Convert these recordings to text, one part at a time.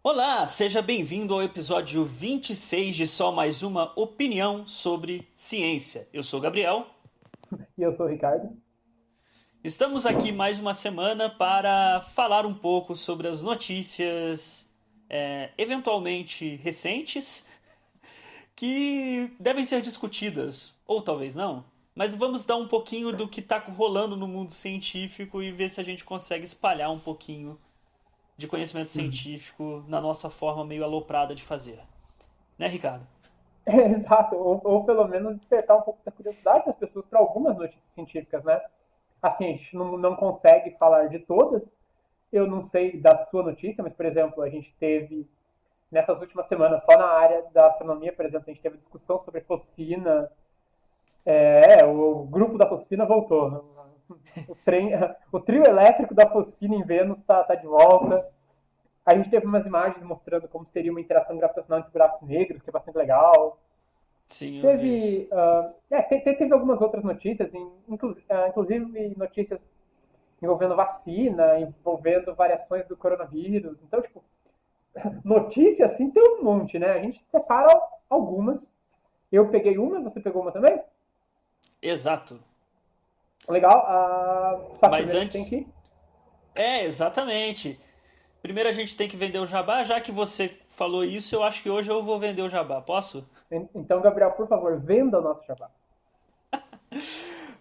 Olá, seja bem-vindo ao episódio 26 de Só Mais Uma Opinião sobre Ciência. Eu sou o Gabriel. E eu sou o Ricardo. Estamos aqui mais uma semana para falar um pouco sobre as notícias, eventualmente recentes, que devem ser discutidas, ou talvez não. Mas vamos dar um pouquinho do que está rolando no mundo científico e ver se a gente consegue espalhar um pouquinho de conhecimento científico na nossa forma meio aloprada de fazer. Né, Ricardo? Exato, ou pelo menos despertar um pouco da curiosidade das pessoas para algumas notícias científicas, né? Assim, a gente não consegue falar de todas. Eu não sei da sua notícia, mas, por exemplo, a gente teve, nessas últimas semanas, só na área da astronomia, por exemplo, a gente teve discussão sobre fosfina. O grupo da fosfina voltou. O trem, o trio elétrico da fosfina em Vênus tá de volta. A gente teve umas imagens mostrando como seria uma interação gravitacional entre buracos negros, que é bastante legal. Sim, eu vi isso. Teve algumas outras notícias, inclusive notícias envolvendo vacina, envolvendo variações do coronavírus. Então, tipo, notícias assim tem um monte, né? A gente separa algumas. Eu peguei uma, você pegou uma também? Exato. Legal. Só que Mas primeiro a gente tem antes. que. Exatamente. Primeiro a gente tem que vender o jabá. Já que você falou isso, eu acho que hoje eu vou vender o jabá. Posso? Então, Gabriel, por favor, venda o nosso jabá.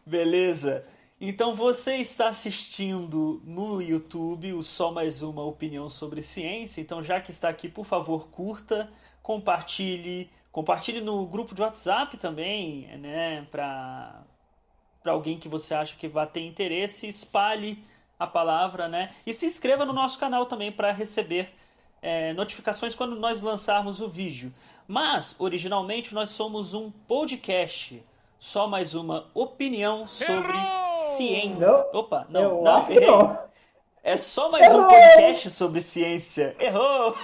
Beleza. Então você está assistindo no YouTube o Só Mais Uma Opinião sobre Ciência. Então, já que está aqui, por favor, curta, compartilhe. Compartilhe no grupo de WhatsApp também, né? Para alguém que você acha que vai ter interesse, espalhe a palavra, né? E se inscreva no nosso canal também para receber notificações quando nós lançarmos o vídeo. Mas, originalmente, nós somos um podcast. Só mais uma opinião sobre ciência. Não, Opa, não, eu não, acho que errei. não. É só mais um Errou! podcast sobre ciência. Errou!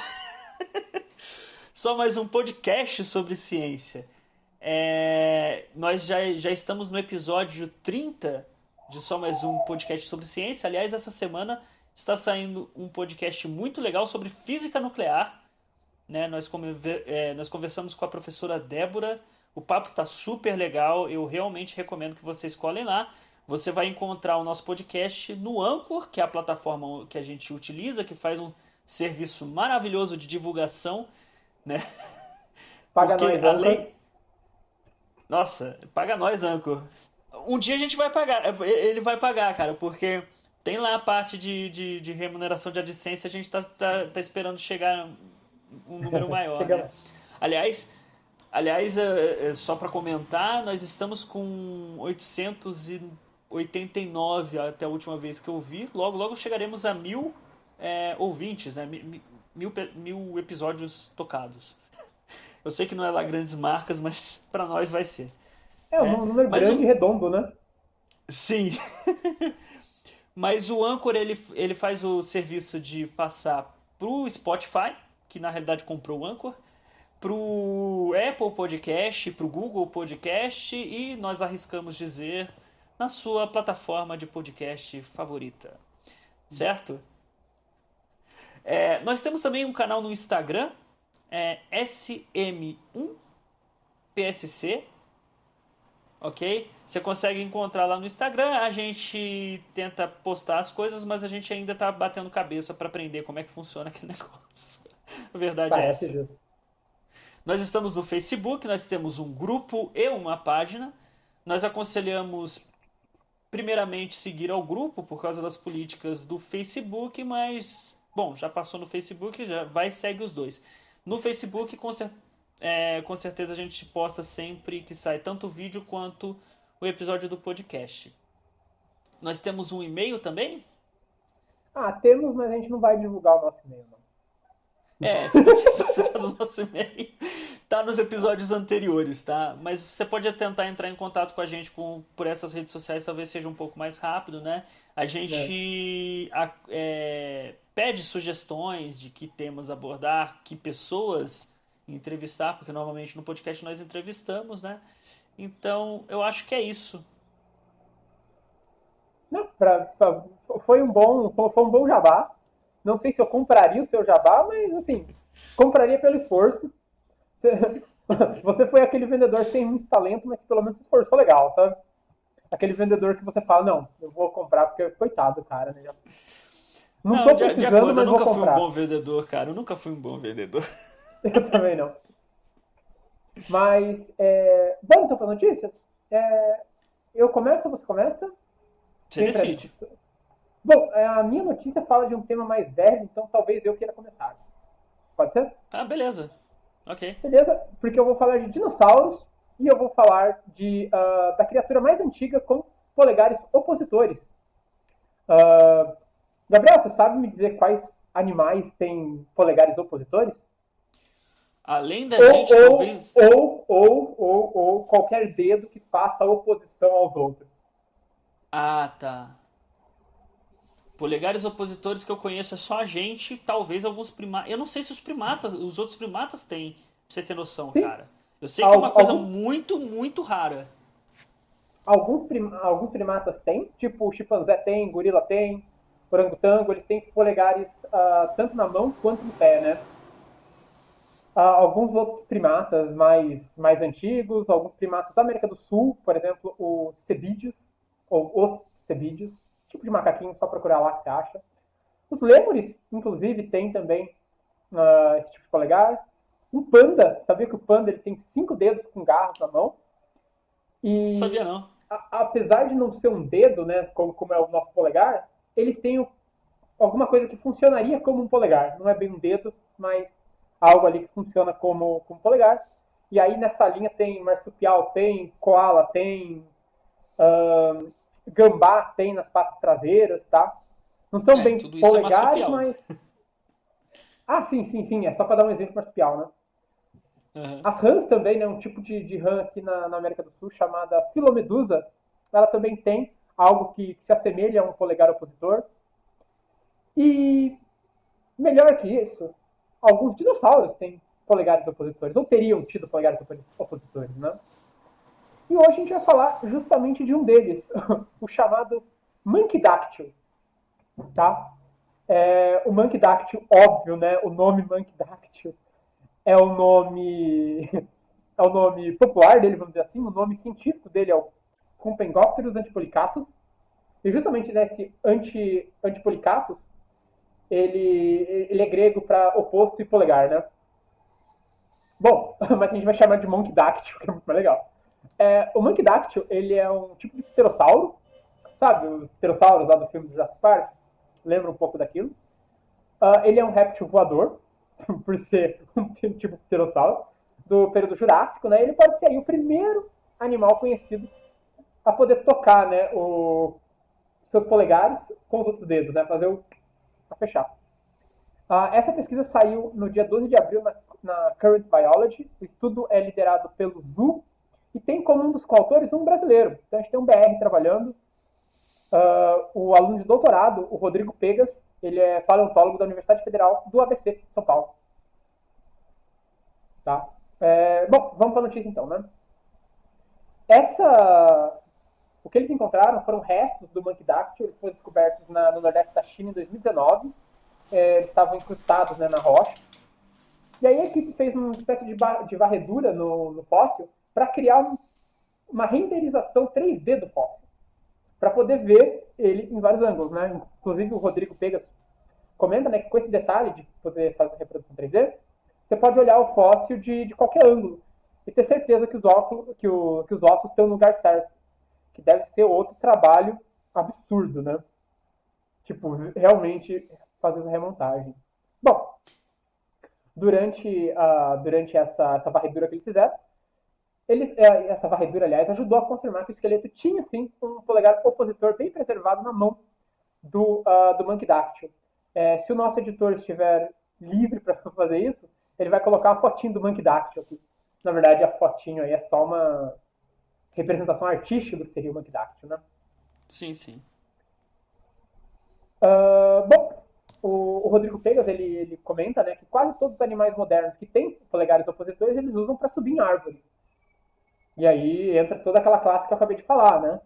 Só mais um podcast sobre ciência. Nós já estamos no episódio 30 de Só Mais Um Podcast sobre Ciência. Aliás, essa semana está saindo um podcast muito legal sobre física nuclear. Né? Nós conversamos com a professora Débora. O papo está super legal. Eu realmente recomendo que vocês colhem lá. Você vai encontrar o nosso podcast no Anchor, que é a plataforma que a gente utiliza, que faz um serviço maravilhoso de divulgação, né? Paga Porque nós, Anchor. além, nossa, paga nós, Anchor. Um dia a gente vai pagar. Ele vai pagar, cara, porque tem lá a parte de remuneração de AdSense, a gente tá esperando chegar um número maior, Chega né? lá. Aliás, só para comentar, nós estamos com 889 até a última vez que eu vi. Logo, logo chegaremos a 1000 ouvintes, né? Mil episódios tocados. Eu sei que não é lá grandes marcas, mas para nós vai ser, É né? um número Mas grande e redondo, né? sim, mas o Anchor ele faz o serviço de passar pro Spotify, que na realidade comprou o Anchor, pro Apple Podcast, pro Google Podcast e nós arriscamos dizer na sua plataforma de podcast favorita, certo? Nós temos também um canal no Instagram, SM1PSC, ok? Você consegue encontrar lá no Instagram. A gente tenta postar as coisas, mas a gente ainda tá batendo cabeça para aprender como é que funciona aquele negócio. A verdade é Parece essa. justo. Nós estamos no Facebook, nós temos um grupo e uma página. Nós aconselhamos primeiramente seguir ao grupo por causa das políticas do Facebook, mas bom, já passou no Facebook, já vai e segue os dois. No Facebook, com certeza a gente posta sempre que sai tanto o vídeo quanto o episódio do podcast. Nós temos um e-mail também? Temos, mas a gente não vai divulgar o nosso e-mail, não. Se você precisar do nosso e-mail, tá nos episódios anteriores, tá? Mas você pode tentar entrar em contato com a gente por essas redes sociais, talvez seja um pouco mais rápido, né? A né? gente pede sugestões de que temas abordar, que pessoas entrevistar, porque normalmente no podcast nós entrevistamos, né? Então, eu acho que é isso. Não, foi um bom jabá. Não sei se eu compraria o seu jabá, mas assim, compraria pelo esforço. Você, você foi aquele vendedor sem muito talento, mas que pelo menos se esforçou legal, sabe? Aquele vendedor que você fala, não, eu vou comprar porque, coitado, cara, né? Não Não, tô de precisando, acordo, eu mas vou nunca fui um bom comprar. vendedor, cara. Eu nunca fui um bom vendedor. Eu também não. Mas, vamos então para notícias? Eu começo ou você começa? Você Quem decide. presta? Bom, a minha notícia fala de um tema mais velho, então talvez eu queira começar. Pode ser? Ah, beleza. Ok. Beleza? Porque eu vou falar de dinossauros e eu vou falar da criatura mais antiga com polegares opositores. Ah, Gabriel, você sabe me dizer quais animais têm polegares opositores? Além da Ou, gente, ou, talvez. ou qualquer dedo que faça oposição aos outros. Ah, tá. Polegares opositores que eu conheço é só a gente, talvez alguns primatas. Eu não sei se os outros primatas têm, pra você ter noção, Sim, cara. Eu sei que é uma coisa alguns, muito, muito rara. alguns primatas têm, tipo o chimpanzé tem, gorila tem, orangotango, eles têm polegares tanto na mão quanto no pé, né? Alguns outros primatas mais antigos, alguns primatas da América do Sul, por exemplo, os cebídeos, ou os cebídeos, tipo de macaquinho, só procurar lá que você acha. Os lêmures, inclusive, têm também esse tipo de polegar. Um panda, sabia que o panda ele tem 5 dedos com garras na mão? Sabia E não. apesar de não ser um dedo, né, como é o nosso polegar, ele tem alguma coisa que funcionaria como um polegar. Não é bem um dedo, mas algo ali que funciona como polegar. E aí nessa linha tem marsupial, tem koala, tem gambá, tem nas patas traseiras, tá? Não são É, bem tudo isso é polegares, marsupial. mas. Ah, sim, sim, sim. É só para dar um exemplo marsupial, né? Aham. As rãs também, né? Um tipo de rã aqui na América do Sul chamada Filomedusa. Ela também tem algo que se assemelha a um polegar opositor. E melhor que isso, alguns dinossauros têm polegares opositores, ou teriam tido polegares opositores, né? E hoje a gente vai falar justamente de um deles, o chamado Monkey tá? O Monkey óbvio, né? O nome Monkey é o nome é o nome popular dele, vamos dizer assim. O nome científico dele é o Compengopterus antipolicatus. E justamente nesse antipolicatus, ele é grego para oposto e polegar, né? Bom, mas a gente vai chamar de Monkey Dactyl, que é muito mais legal. O Monkey Dactyl, ele é um tipo de pterossauro, sabe? Os pterossauros lá do filme do Jurassic Park. Lembra um pouco daquilo. Ele é um réptil voador, por ser um tipo de pterossauro, do período Jurássico, né? Ele pode ser aí o primeiro animal conhecido a poder tocar, né, seus polegares com os outros dedos, né? Fazer a fechar. Essa pesquisa saiu no dia 12 de abril na Current Biology. O estudo é liderado pelo ZU e tem como um dos coautores um brasileiro. Então a gente tem um BR trabalhando. O aluno de doutorado, o Rodrigo Pegas, ele é paleontólogo da Universidade Federal do ABC, São Paulo. Tá? Bom, vamos para a notícia então, né? Essa, o que eles encontraram foram restos do Monkey Dactyl, eles foram descobertos no nordeste da China em 2019. Eles estavam incrustados, né, na rocha. E aí a equipe fez uma espécie de varredura no fóssil para criar uma renderização 3D do fóssil, para poder ver ele em vários ângulos, né? Inclusive o Rodrigo Pegas comenta, né, que com esse detalhe de poder fazer reprodução 3D, você pode olhar o fóssil de qualquer ângulo e ter certeza que os ossos estão no lugar certo, que deve ser outro trabalho absurdo, né? Tipo, realmente fazer essa remontagem. Bom, durante essa varredura que eles fizeram, essa varredura, aliás, ajudou a confirmar que o esqueleto tinha, sim, um polegar opositor bem preservado na mão do Monkey Dactyl. Se o nosso editor estiver livre para fazer isso, ele vai colocar a fotinho do Monkey Dactyl aqui. Na verdade, a fotinho aí é só uma representação artística do que seria o Magdáctilo, né? Sim, sim. Bom, o Rodrigo Pegas ele comenta, né, que quase todos os animais modernos que têm polegares opositores eles usam para subir em árvore. E aí entra toda aquela classe que eu acabei de falar, né?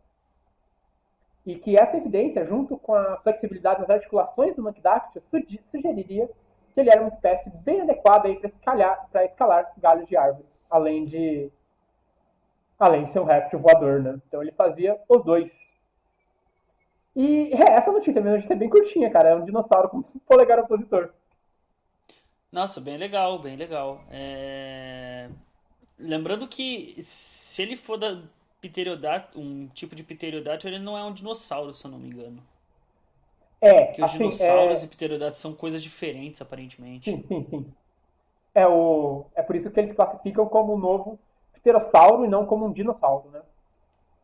E que essa evidência, junto com a flexibilidade nas articulações do Magdáctilo, sugeriria que ele era uma espécie bem adequada para escalar galhos de árvore, além de ser um réptil voador, né? Então ele fazia os dois. E essa notícia, minha notícia é bem curtinha, cara. É um dinossauro com polegar opositor. Nossa, bem legal, bem legal. Lembrando que se ele for da pterodátilo, um tipo de pterodátilo, ele não é um dinossauro, se eu não me engano. É, Porque os assim, dinossauros e pterodátilos são coisas diferentes, sim, aparentemente. sim, sim. É por isso que eles classificam como um novo pterossauro e não como um dinossauro, né?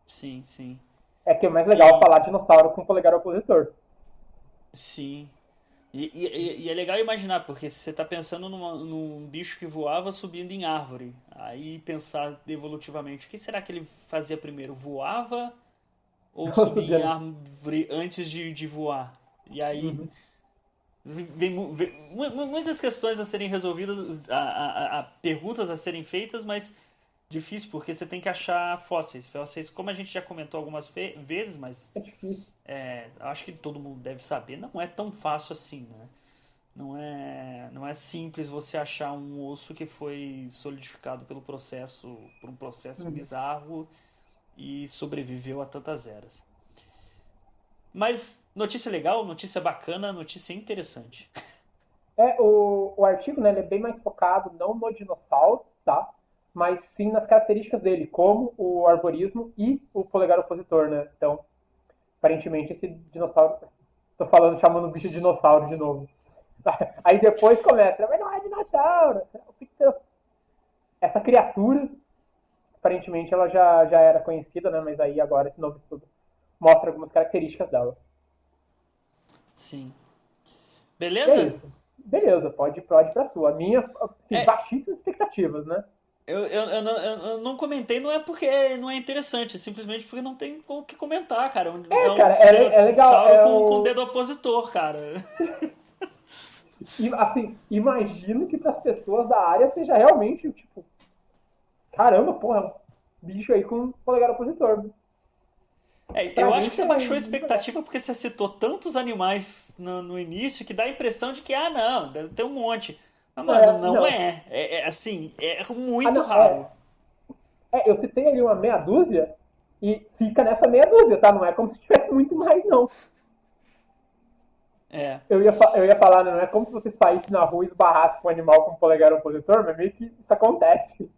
Sim, sim. É que é mais legal E falar dinossauro com polegar opositor. sim. E é legal imaginar, porque você está pensando num bicho que voava subindo em árvore. Aí pensar evolutivamente, o que será que ele fazia primeiro? Voava ou Ou subia em subindo. árvore antes de voar? E aí Uhum. muitas questões a serem resolvidas, perguntas a serem feitas, mas difícil porque você tem que achar fósseis. Fósseis, como a gente já comentou algumas vezes, mas É difícil. acho que todo mundo deve saber, não é tão fácil assim, né? Não é simples você achar um osso que foi solidificado por um processo Uhum. bizarro e sobreviveu a tantas eras. Mas notícia legal, notícia bacana, notícia interessante. O artigo, né, ele é bem mais focado não no dinossauro, tá? Mas sim nas características dele, como o arborismo e o polegar opositor, né? Então, aparentemente esse dinossauro. Tô falando, chamando o bicho de dinossauro de novo. Aí depois começa, mas não é dinossauro. Essa criatura, aparentemente ela já era conhecida, né? Mas aí agora esse novo estudo mostra algumas características dela. Sim. E é Beleza? isso. Beleza, pode ir pra sua. A minha, assim, É, baixíssimas expectativas, né? eu não comentei, não é porque não é interessante, é simplesmente porque não tem o que comentar, cara. É, É um cara, é legal. pterodactilo com dedo opositor, cara. Assim, imagino que para as pessoas da área seja realmente, tipo, caramba, porra, bicho aí com polegar opositor. Pra Eu acho que gente você é baixou a muito legal. expectativa porque você citou tantos animais no início que dá a impressão de que, ah, não, deve ter um monte. Mas, mano, não Não. é. Assim, é Ah, muito não, raro. eu citei ali uma meia dúzia e fica nessa meia dúzia, tá? Não é como se tivesse muito mais, não. É. Eu ia falar, né? Não é como se você saísse na rua e esbarrasse com um animal com polegar opositor, mas meio que isso acontece.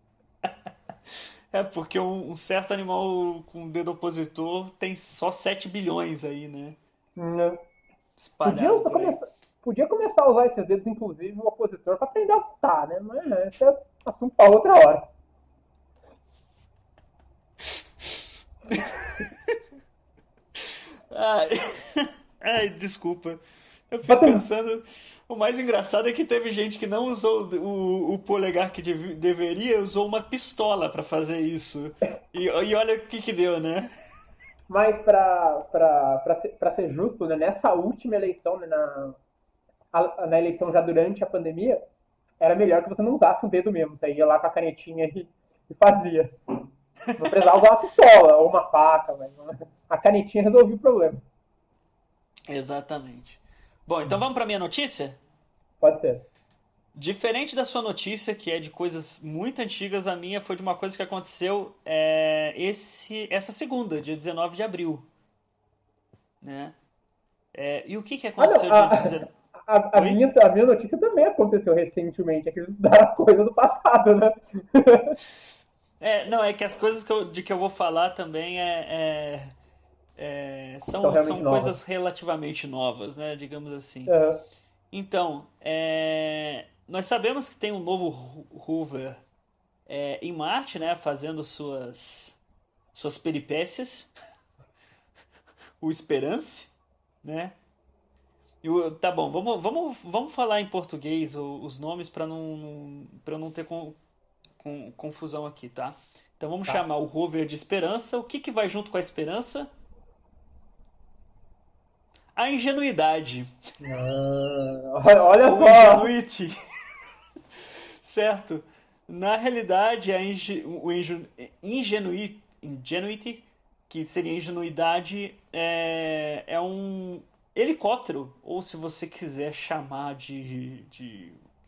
É porque um certo animal com dedo opositor tem só 7 bilhões aí, né? Hum, Podia, Espalhado por aí. podia começar a usar esses dedos, inclusive o opositor, para aprender a lutar, né? Mas esse é assunto para outra hora. Ai, ai, desculpa. Eu fico Batendo. pensando. O mais engraçado é que teve gente que não usou o polegar que deveria, usou uma pistola pra fazer isso. E olha o que deu, né? Mas para ser justo, né, nessa última eleição, né, na eleição já durante a pandemia, era melhor que você não usasse o dedo mesmo. Você ia lá com a canetinha e fazia. Não precisava usar uma pistola ou uma faca, mas a canetinha resolvia o problema. Exatamente. Bom, então vamos pra minha notícia? Pode ser. Diferente da sua notícia, que é de coisas muito antigas, a minha foi de uma coisa que aconteceu essa segunda, dia 19 de abril, né? E o que que Ah, não. aconteceu dia 19... Oi? A minha notícia também aconteceu recentemente. É que eles estudaram coisa do passado, né? Não, é que as coisas de que eu vou falar também São realmente são novas. coisas relativamente novas, né? Digamos assim. Uhum. Então, nós sabemos que tem um novo rover em Marte, né? Fazendo suas peripécias, o Esperance, né? Tá bom, vamos falar em português os nomes para não ter com confusão aqui, tá? Então vamos Tá. chamar o rover de esperança. O que que vai junto com a esperança? A ingenuidade. Olha Ou só! ingenuity, certo? Na realidade, ingenuity, que seria ingenuidade, é um helicóptero, ou se você quiser chamar de o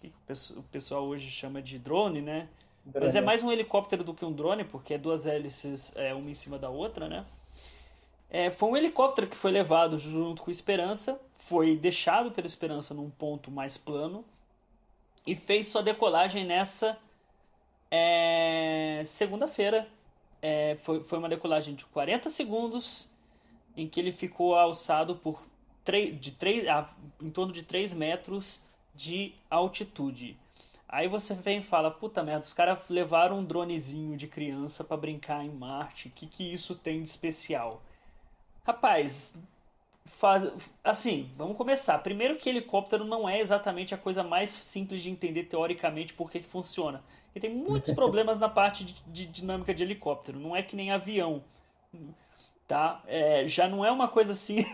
que o pessoal hoje chama de drone, né? Mas é Drone. mais um helicóptero do que um drone, porque é duas hélices, uma em cima da outra, né? Foi um helicóptero que foi levado junto com o Esperança, foi deixado pelo Esperança num ponto mais plano e fez sua decolagem nessa segunda-feira. Foi uma decolagem de 40 segundos, em que ele ficou alçado por em torno de 3 metros de altitude. Aí você vem e fala, puta merda, os caras levaram um dronezinho de criança para brincar em Marte, o que isso tem de especial? Rapaz, faz, assim, vamos começar. Primeiro que helicóptero não é exatamente a coisa mais simples de entender teoricamente por que funciona. E tem muitos problemas na parte de dinâmica de helicóptero. Não é que nem avião, tá? Já não é uma coisa assim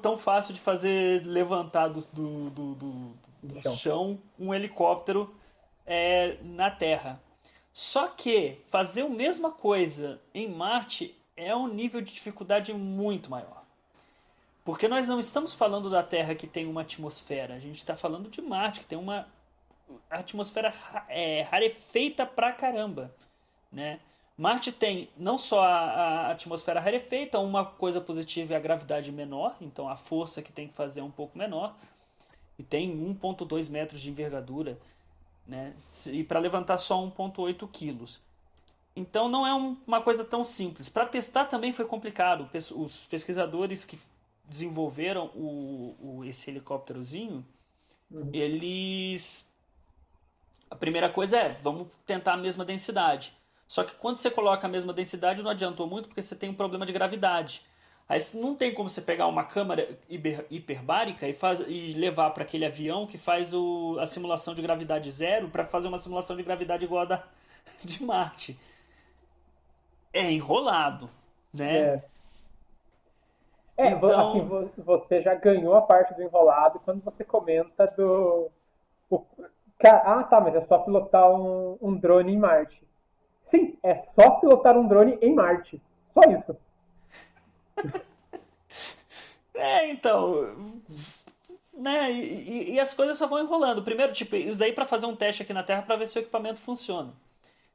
tão fácil de fazer levantar Do do chão. chão um helicóptero na Terra. Só que fazer a mesma coisa em Marte é um nível de dificuldade muito maior. Porque nós não estamos falando da Terra que tem uma atmosfera, a gente está falando de Marte, que tem uma atmosfera rarefeita pra caramba, né? Marte tem não só a atmosfera rarefeita, uma coisa positiva é a gravidade menor, então a força que tem que fazer é um pouco menor, e tem 1,2 metros de envergadura, né? E para levantar só 1,8 quilos. Então não é uma coisa tão simples. Para testar também foi complicado. Os pesquisadores que desenvolveram esse helicópterozinho, Uhum. eles. A primeira coisa vamos tentar a mesma densidade. Só que quando você coloca a mesma densidade não adiantou muito porque você tem um problema de gravidade. Aí não tem como você pegar uma câmara hiperbárica e levar para aquele avião que faz a simulação de gravidade zero para fazer uma simulação de gravidade igual a da de Marte. É enrolado, né? É. Assim, Então, você já ganhou a parte do enrolado quando você comenta do. o- tá, mas é só pilotar um drone em Marte. Sim, é só pilotar um drone em Marte. Só isso. então, né? E as coisas só vão enrolando. Primeiro, tipo, isso daí para fazer um teste aqui na Terra para ver se o equipamento funciona.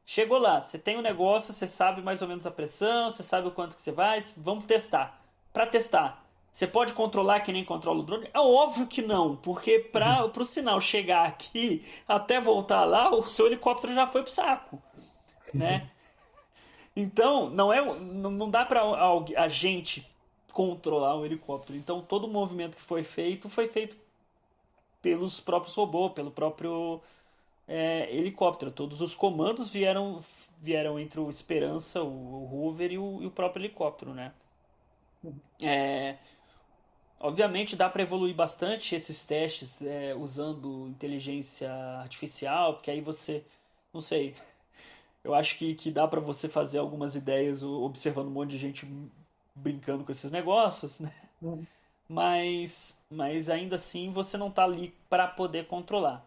Chegou lá, você tem um negócio, você sabe mais ou menos a pressão, você sabe o quanto que você vai, vamos testar. Para testar, você pode controlar que nem controla o drone? É óbvio que não, porque para o sinal chegar aqui até voltar lá, o seu helicóptero já foi pro saco, né? Então, não dá para a gente controlar um helicóptero. Então, todo o movimento que foi feito pelos próprios robôs, pelo próprio helicóptero. Todos os comandos vieram entre o Esperança, o Hoover e o próprio helicóptero, né? É, obviamente dá para evoluir bastante esses testes usando inteligência artificial, porque aí você, não sei, eu acho que dá para você fazer algumas ideias observando um monte de gente brincando com esses negócios, né? Uhum. Mas ainda assim você não está ali para poder controlar.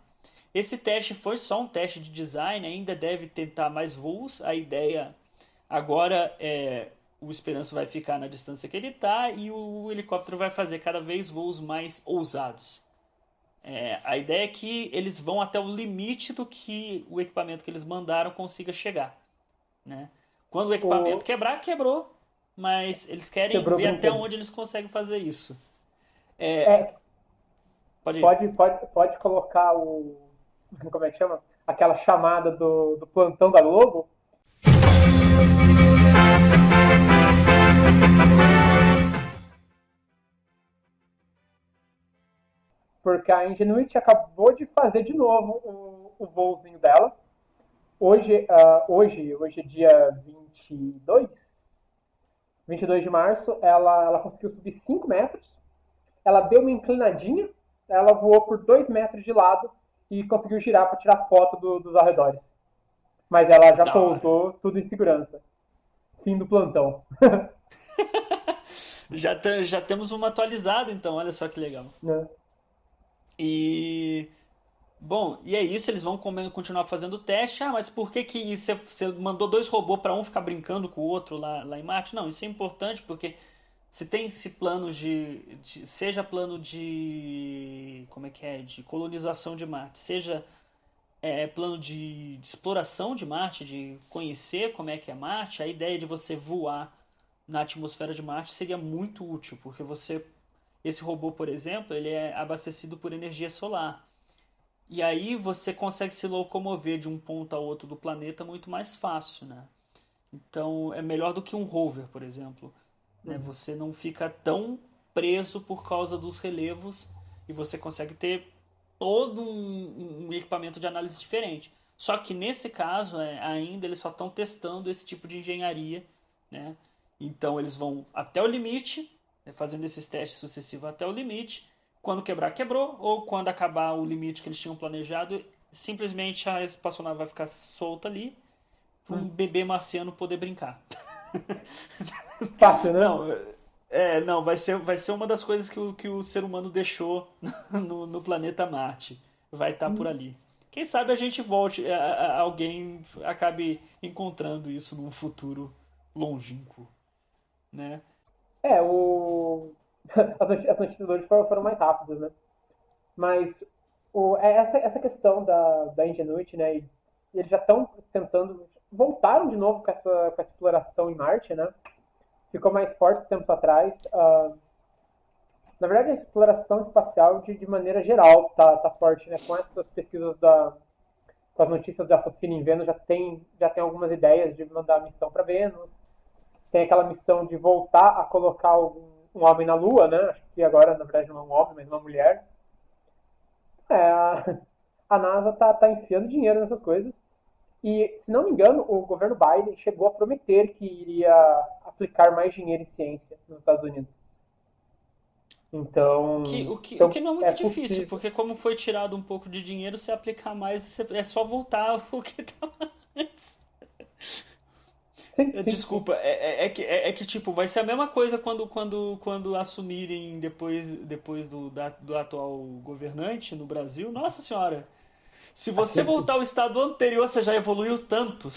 Esse teste foi só um teste de design, ainda deve tentar mais voos. A ideia agora é o Esperança vai ficar na distância que ele está e o helicóptero vai fazer cada vez voos mais ousados. A ideia é que eles vão até o limite do que o equipamento que eles mandaram consiga chegar, né? Quando o equipamento O... quebrar, quebrou, mas eles querem Quebrou o ver até brinquedo. onde eles conseguem fazer isso. É, Pode ir. pode colocar o. Como é que chama? Aquela chamada do plantão da Globo. Porque a Ingenuity acabou de fazer de novo o voozinho dela. Hoje é dia 22 de março, ela conseguiu subir 5 metros, ela deu uma inclinadinha, ela voou por 2 metros de lado e conseguiu girar para tirar foto dos arredores. Mas ela já Da hora. pousou tudo em segurança. Fim do plantão. Já temos uma atualizada, então, olha só que legal. Né? E. Bom, e é isso, eles vão continuar fazendo o teste. Ah, mas por que que você mandou dois robôs para um ficar brincando com o outro lá em Marte? Não, isso é importante porque se tem esse plano seja plano de, como é que é, de colonização de Marte, seja plano de exploração de Marte, de conhecer como é que é Marte, a ideia de você voar na atmosfera de Marte seria muito útil, porque esse robô, por exemplo, ele é abastecido por energia solar. E aí você consegue se locomover de um ponto a outro do planeta muito mais fácil, né? Então é melhor do que um rover, por exemplo, né? Uhum. Você não fica tão preso por causa dos relevos e você consegue ter todo um equipamento de análise diferente. Só que nesse caso, ainda eles só estão testando esse tipo de engenharia, né? Então eles vão até o limite, né, fazendo esses testes sucessivos até o limite. Quando quebrar, quebrou, ou quando acabar o limite que eles tinham planejado, simplesmente a espaçonave vai ficar solta ali para um Hum. bebê marciano poder brincar. Fácil, né? Não, não, vai ser uma das coisas que o ser humano deixou no planeta Marte. Vai estar por Hum. ali. Quem sabe a gente volte, alguém acabe encontrando isso num futuro longínquo, né? As notícias hoje foram mais rápidas, né? Mas essa questão da Ingenuity, né? E eles já estão tentando. Voltaram de novo com essa exploração em Marte, né? Ficou mais forte tempos atrás. Na verdade, a exploração espacial, de maneira geral, tá forte, né? Com essas pesquisas com as notícias da Fosfina em Vênus, já tem algumas ideias de mandar missão para Vênus. Tem aquela missão de voltar a colocar um homem na Lua, né? Acho que agora, na verdade, não é um homem, mas uma mulher. A NASA tá enfiando dinheiro nessas coisas. E, se não me engano, o governo Biden chegou a prometer que iria aplicar mais dinheiro em ciência nos Estados Unidos. O que, Então, o que, o então que não é é muito difícil, possível. porque como foi tirado um pouco de dinheiro, se aplicar mais, é só voltar o que estava antes. Sim, sim, sim. Desculpa, é que tipo, vai ser a mesma coisa quando assumirem depois do atual governante no Brasil. Nossa senhora, se você Aquele, voltar ao estado anterior, você já evoluiu tanto.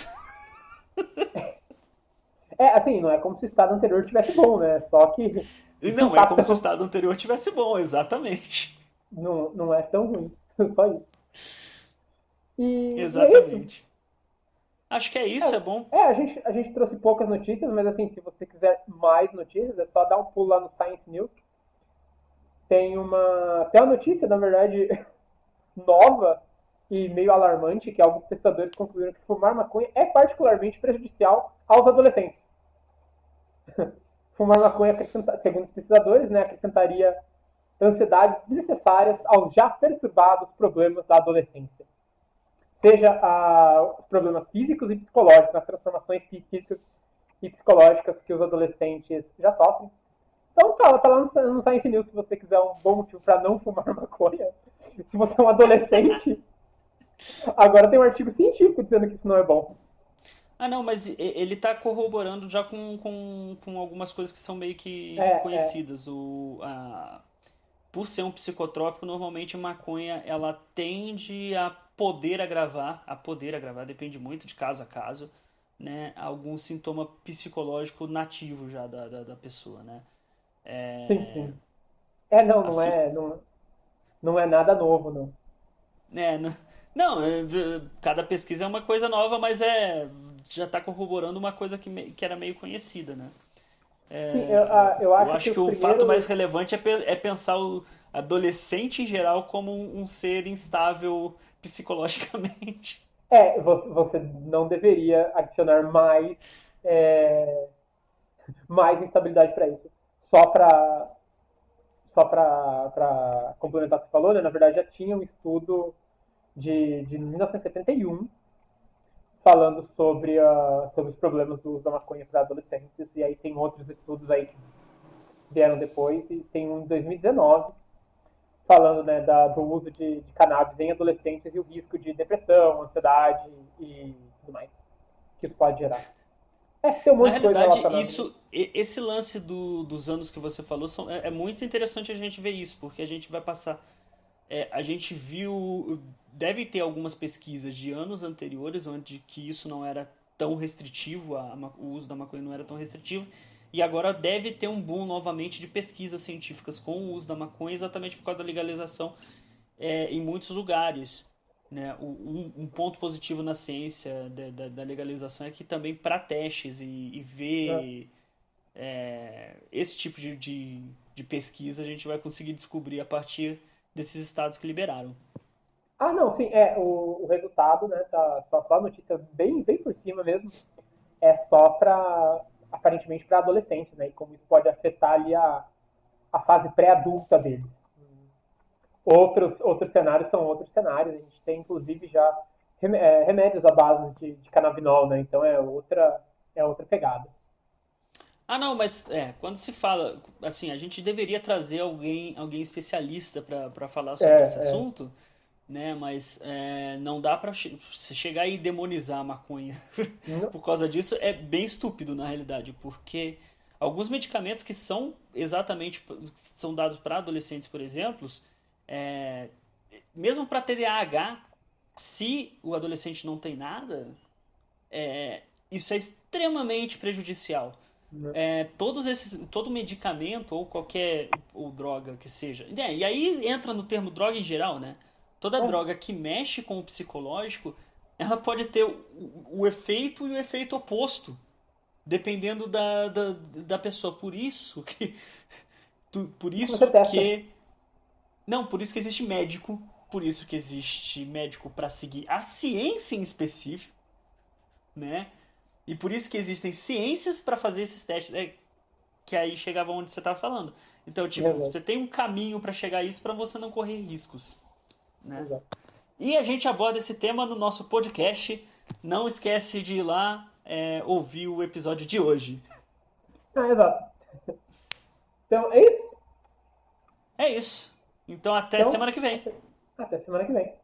assim, não é como se o estado anterior tivesse bom, né? Só que E o não é impacto como se o estado anterior tivesse bom, exatamente. não é tão ruim. Só isso. E é isso. Exatamente. Acho que é isso, é bom. A gente trouxe poucas notícias, mas assim, se você quiser mais notícias, é só dar um pulo lá no Science News. Tem uma notícia, na verdade, nova e meio alarmante, que alguns pesquisadores concluíram que fumar maconha é particularmente prejudicial aos adolescentes. Fumar maconha, segundo os pesquisadores, né, acrescentaria ansiedades desnecessárias aos já perturbados problemas da adolescência. Seja os problemas físicos e psicológicos, as transformações físicas e psicológicas que os adolescentes já sofrem. Então tá lá no Science News se você quiser um bom motivo para não fumar maconha. Se você é um adolescente, agora tem um artigo científico dizendo que isso não é bom. Ah, não, mas ele tá corroborando já com algumas coisas que são meio É, que é, conhecidas. Por ser um psicotrópico, normalmente a maconha ela tende a poder agravar, depende muito de caso a caso, né? Algum sintoma psicológico nativo já da pessoa, né? sim, É, sim. Não assim, é, não é nada novo, não. não, cada pesquisa é uma coisa nova, mas já está corroborando uma coisa que era meio conhecida, né? Sim, eu Eu acho que acho que os o fato mais primeiros. relevante é pensar o adolescente em geral como um ser instável psicologicamente. Você não deveria adicionar é, mais instabilidade para isso. Só para só para complementar o que você falou, né? Na verdade já tinha um estudo de 1971 falando sobre os problemas do uso da maconha para adolescentes, e aí tem outros estudos aí que vieram depois, e tem um em 2019 falando, né, do uso de cannabis em adolescentes e o risco de depressão, ansiedade e tudo mais que isso pode gerar. Tem um Na monte de coisa realidade, relacionada, né? esse lance dos anos que você falou é muito interessante a gente ver isso, porque a gente vai passar. A gente viu. Deve ter algumas pesquisas de anos anteriores onde que isso não era tão restritivo, o uso da maconha não era tão restritivo, e agora deve ter um boom novamente de pesquisas científicas com o uso da maconha, exatamente por causa da legalização em muitos lugares. Né? Um ponto positivo na ciência da legalização é que também para testes e É. ver esse tipo de pesquisa a gente vai conseguir descobrir a partir desses estados que liberaram. Ah, não, sim, o resultado, né, tá só a notícia bem por cima mesmo, é só para aparentemente para adolescentes, né, e como isso pode afetar ali a fase pré-adulta deles. Outros cenários são outros cenários, a gente tem inclusive já remédios à base de canabinol, né, então é outra pegada. Ah, não, mas quando se fala, assim, a gente deveria trazer alguém especialista para falar É, sobre esse é, assunto, né? Mas não dá para você chegar e demonizar a maconha não, por causa disso é bem estúpido na realidade, porque alguns medicamentos que são exatamente são dados para adolescentes, por exemplo, é, mesmo para TDAH, se o adolescente não tem nada, isso é extremamente prejudicial. não, Todo medicamento ou qualquer ou droga que seja. E aí entra no termo droga em geral, né? Toda é, droga que mexe com o psicológico, ela pode ter o efeito e o efeito oposto, dependendo da pessoa. Por você isso testa. que não, por isso que existe médico, por isso que existe médico para seguir a ciência em específico, né? E por isso que existem ciências para fazer esses testes. Que aí chegava onde você estava falando. Então, tipo, Exato, você tem um caminho para chegar a isso para você não correr riscos, né? exato. E a gente aborda esse tema no nosso podcast. Não esquece de ir lá ouvir o episódio de hoje. Exato. Então é isso. É isso. Então, até Então, semana que vem. até semana que vem.